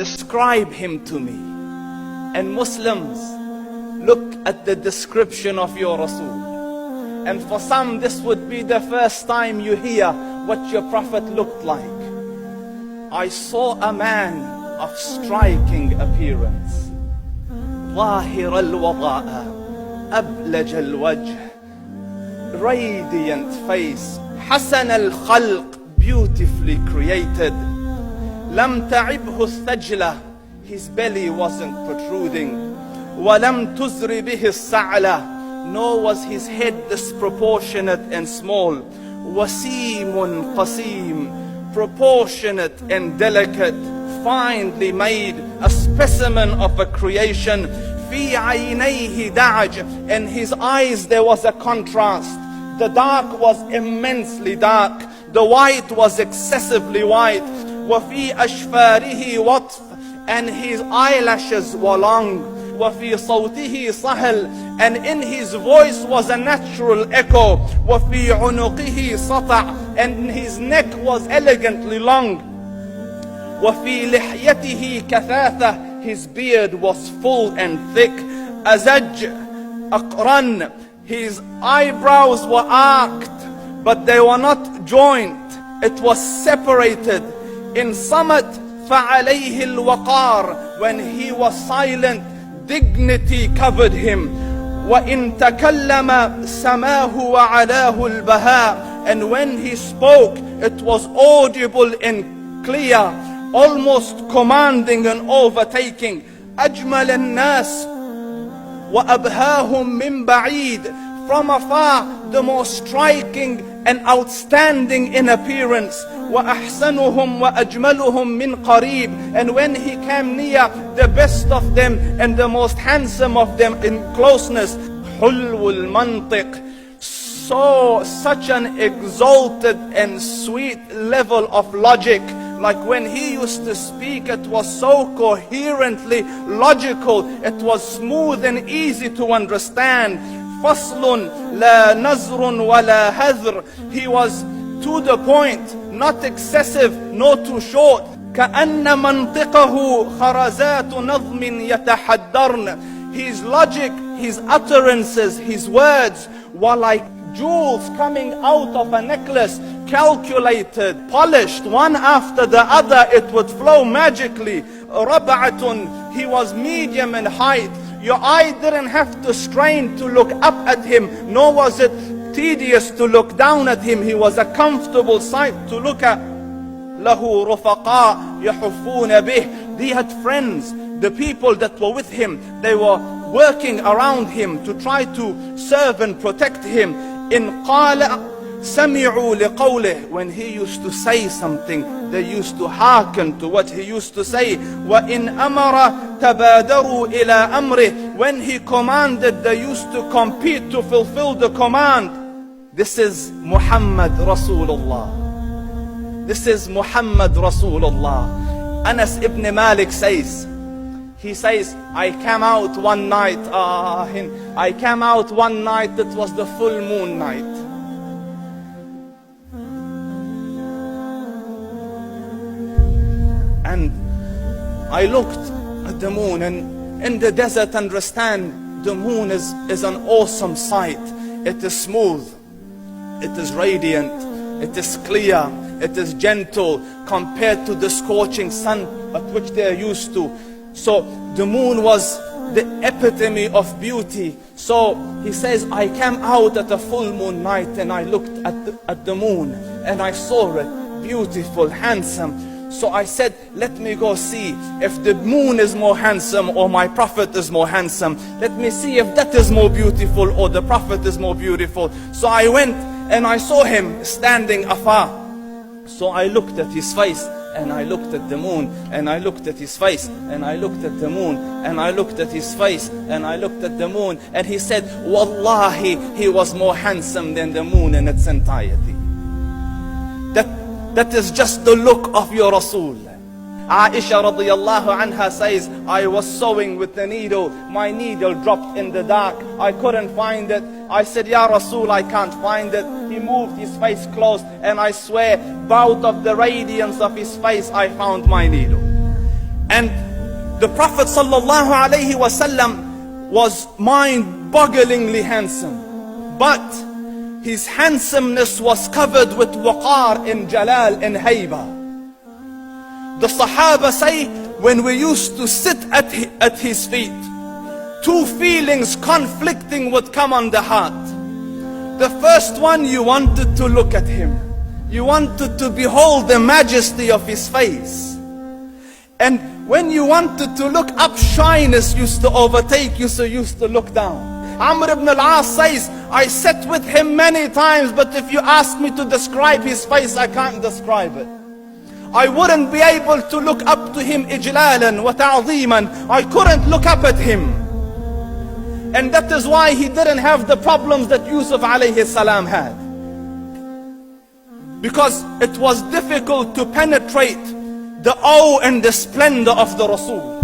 describe him to me. And Muslims, look at the description of your Rasul. And for some, this would be the first time you hear what your Prophet looked like. I saw a man of striking appearance. ظاهر الوضاء أبلج الوجه, radiant face, حسن الخلق, beautifully created. لم تعبه الثجلة, his belly wasn't protruding. ولم تزر به السعلة, nor was his head disproportionate and small. وسيم قسيم, proportionate and delicate, finely made, a specimen of a creation. في عينيه دعج, in his eyes there was a contrast. The dark was immensely dark, the white was excessively white. وفي أشفاره وطف, and his eyelashes were long. وفي صوته صهل, and in his voice was a natural echo. وفي عنقه سطع, and his neck was elegantly long. وفي لحيته كثاثة, his beard was full and thick. أزج أقرن, his eyebrows were arched, but they were not joined. It was separated. In صمت فعليه الوقار, when he was silent, dignity covered him. وإن تكلم سماه وعلاه البهاء, and when he spoke, it was audible and clear, almost commanding and overtaking. أجمل الناس وأبهاهم من بعيد, from afar the most striking and outstanding in appearance. وأحسنهم وأجملهم من قريب, and when he came near, the best of them and the most handsome of them in closeness. حلو المنطق, such an exalted and sweet level of logic. Like when he used to speak, it was so coherently logical, it was smooth and easy to understand. فصل لا نزر ولا هذر, he was to the point, not excessive, nor too short. كأن منطقه خرزات نظم يتحدرن, his logic, his utterances, his words were like jewels coming out of a necklace, calculated, polished, one after the other, it would flow magically. ربعة, he was medium in height. Your eye didn't have to strain to look up at him, nor was it tedious to look down at him. He was a comfortable sight to look at. له رفقاء يحفون به, he had friends, the people that were with him, they were working around him to try to serve and protect him. إن قال سمعوا لقوله, when he used to say something, they used to hearken to what he used to say. وإن أمر تبادروا إلى أمره, when he commanded, they used to compete to fulfill the command. This is Muhammad Rasulullah. This is Muhammad Rasulullah. Anas ibn Malik says, he says, I came out one night, it was the full moon night. And I looked at the moon, and in the desert, understand, the moon is an awesome sight. It is smooth, it is radiant, it is clear, it is gentle compared to the scorching sun at which they are used to. So the moon was the epitome of beauty. So he says, I came out at a full moon night and I looked at the moon and I saw it beautiful, handsome. So I said, let me go see if the moon is more handsome or my Prophet is more handsome. Let me see if that is more beautiful or the Prophet is more beautiful. So I went and I saw him standing afar. So I looked at his face and I looked at the moon, and I looked at his face, and I looked at the moon, and I looked at his face, and I looked at the moon, and he said, Wallahi, he was more handsome than the moon in its entirety. That is just the look of your Rasul. Aisha radiyallahu anha says, I was sewing with the needle, my needle dropped in the dark, I couldn't find it. I said, Ya Rasul, I can't find it. He moved his face close, and I swear, out of the radiance of his face, I found my needle. And The Prophet sallallahu alaihi wasallam was mind-bogglingly handsome, but his handsomeness was covered with waqar and jalal and haiba. The Sahaba say, when we used to sit at his feet, two feelings conflicting would come on the heart. The first one, you wanted to look at him. You wanted to behold the majesty of his face. And when you wanted to look up, shyness used to overtake you, so you used to look down. Amr ibn al-As says, I sat with him many times, but if you ask me to describe his face, I can't describe it. I wouldn't be able to look up to him ijlalan wa ta'zeeman. I couldn't look up at him. And that is why he didn't have the problems that Yusuf alayhi salam had. Because it was difficult to penetrate the awe and the splendor of the Rasul.